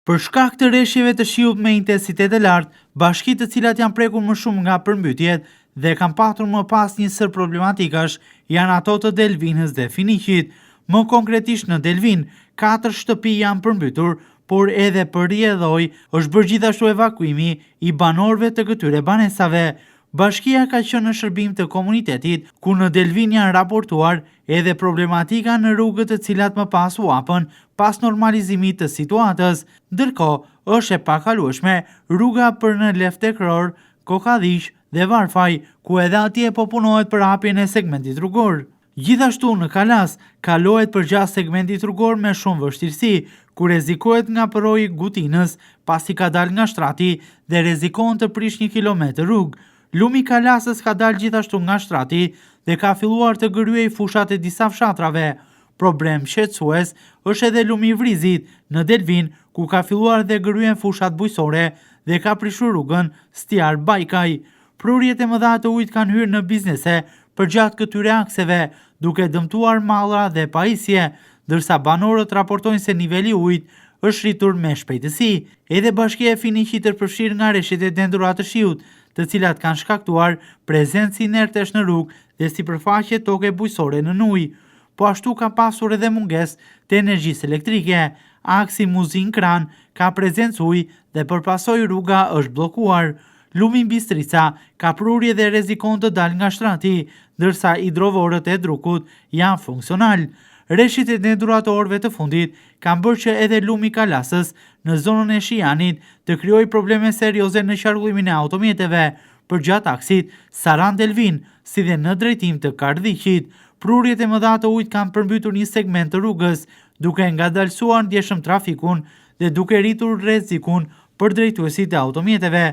Për shkak të rreshjeve të shiut me intensitet e lartë, bashkitë të cilat janë prekur më shumë nga përmbytjet dhe kanë patur më pas një sër problematikash janë ato të Delvinës dhe Finiqit. Më konkretisht në Delvin, 4 shtëpi janë përmbytur, por edhe për Rjedhoj është bërë gjithashtu evakuimi i banorëve të këtyre banesave. Bashkia ka qenë në shërbim të komunitetit, ku në Delvin janë raportuar edhe problematika në rrugët të cilat më pas u hapën pas normalizimit të situatës. Ndërkohë është e pakalueshme rruga për në Leftekror, Kokadiq dhe Varfaj, ku edhe atje po punohet për hapjen e segmentit rrugor. Gjithashtu në Kalas kalohet përgjas segmentit rrugor me shumë vështirësi, ku rrezikohet nga përroji Gutinës pasi ka dalë nga shtrati dhe rrezikon të prish 1 kilometër rrugë. Lumi Kalasës ka dalë gjithashtu nga shtrati dhe ka filluar të gëryej fushat e disa fshatrave. Problem shqetësues është edhe lumi Vrizit në Delvin, ku ka filluar dhe gëryen fushat bujësore dhe ka prishur rrugën Stiar Bajkaj. Prurjet e mëdha të ujit kanë hyrë në biznese përgjatë këtyre akseve, duke dëmtuar mallra dhe pajisje, ndërsa banorët raportojnë se niveli i ujit është rritur me shpejtësi. Edhe bashkia e Finiqit është përfshirë nga rreshjet e dendurat të shiut, të cilat kanë shkaktuar prezencë inertesh në rrugë dhe sipërfaqe toke bujësore në ujë. Po ashtu ka pasur edhe mungesë të energjisë elektrike. Aksi Muzin-Kran ka prezencë ujë dhe përpasoj rruga është bllokuar. Lumi Bistrica ka prurje dhe rrezikon të dalë nga shtrati, ndërsa hidrovorët e Drukut janë funksional. Rreshjet e dendurat të orëve të fundit kanë bërë që edhe lumi Kalasës në zonën e Shijanit të krijojë probleme serioze në qarkullimin e automjeteve përgjatë aksit Saran-Delvin, si dhe në drejtim të Kardhiqit. Prurjet e mëdha të ujit kanë përmbytur një segment të rrugës, duke ngadalësuar ndjeshëm trafikun dhe duke rritur rrezikun për drejtuesit e automjeteve.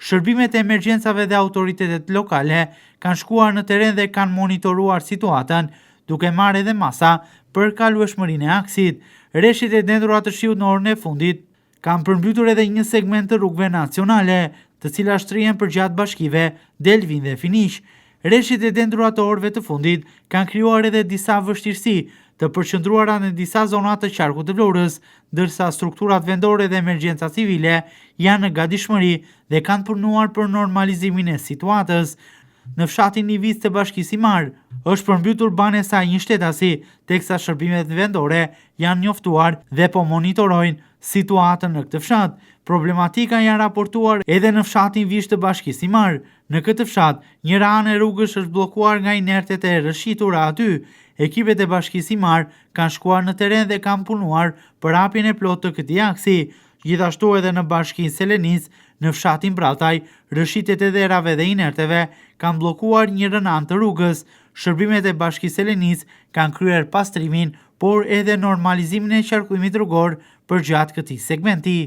Shërbimet e emergjencave dhe autoritetet lokale kanë shkuar në teren dhe kanë monitoruar situatën, duke marrë edhe masa për kalueshmërinë e aksit. Rreshjet e dendurat të shiut në orën e fundit kanë përmbytur edhe një segment të rrugëve nacionale, të cilat shtrihen përgjatë bashkive Delvin dhe Finiq. Rreshjet e dendurat të orëve të fundit kanë krijuar edhe disa vështirësi të përqendruara në disa zona të qarkut të Vlorës, ndërsa strukturat vendore dhe emergjenca civile janë në gatishmëri dhe kanë punuar për normalizimin e situatës. Në fshatin Nivic të bashkisë Imar është përmbytur banesa një shtetasi, teksa shërbimet vendore janë njoftuar dhe po monitorojnë situatën në këtë fshat. Problematika janë raportuar edhe në fshatin Vish të bashkisë Imar. Në këtë fshat, njëra anë e rrugës është bllokuar nga inertet e rrëshitura aty. Ekipet e bashkisë Imar kanë shkuar në teren dhe kanë punuar për hapjen e plotë të këtij aksi. Gjithashtu edhe në bashkinë Selenis, në fshatin Brataj, rrëshitet e dherave dhe inerteve kanë bllokuar njërën anë të rrugës. Shërbimet e bashkisë Selenis kanë kryer pastrimin, por edhe normalizimin e qarkullimit rrugor përgjatë këtij segmenti.